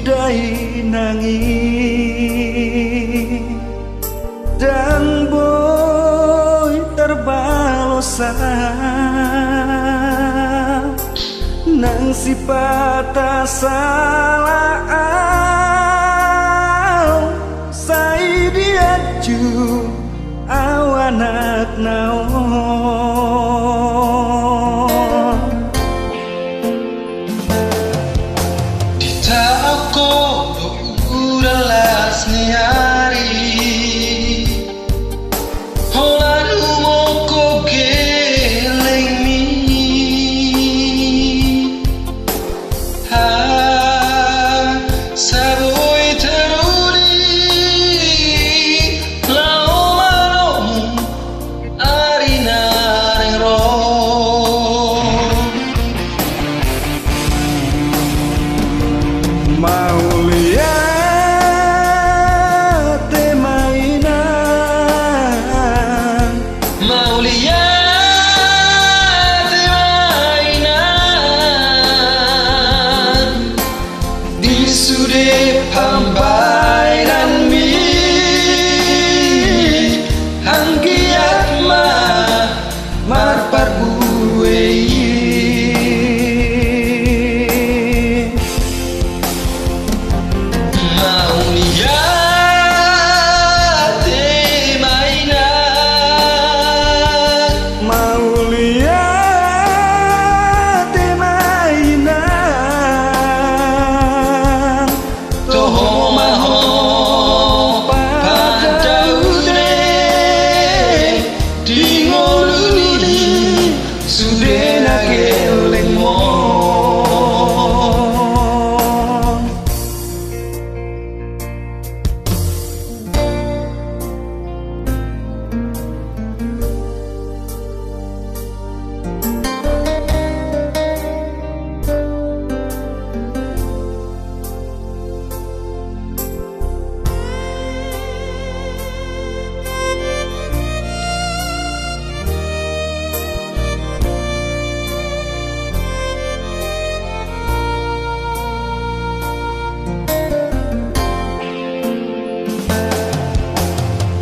dainangi dan boy terbalosa nang sifat salah sai diaju awanak naon ditako udah las niari holan umoko geleng mi ha saboy teruli lao malomu arina ro mau lihat mainan mau lihat mainan di sude pambai dan mi hanggiat ma marpar buei mau lihat mainan mau lihat mainan toho maho pada ude di ngoluni sudena geleng mo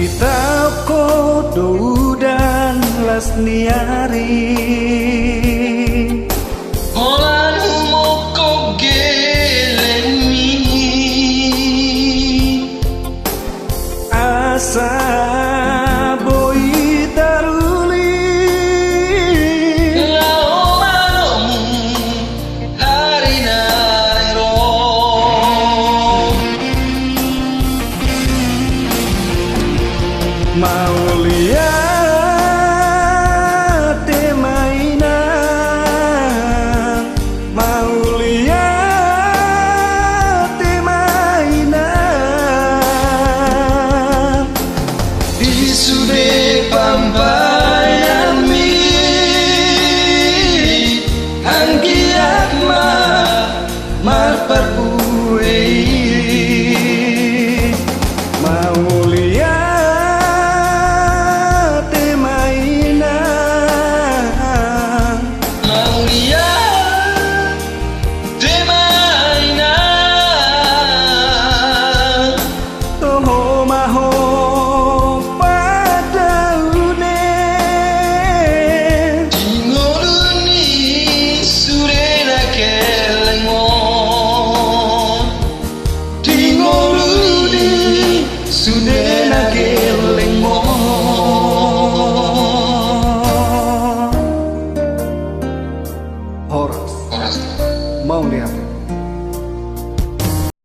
kita kodo dan las niari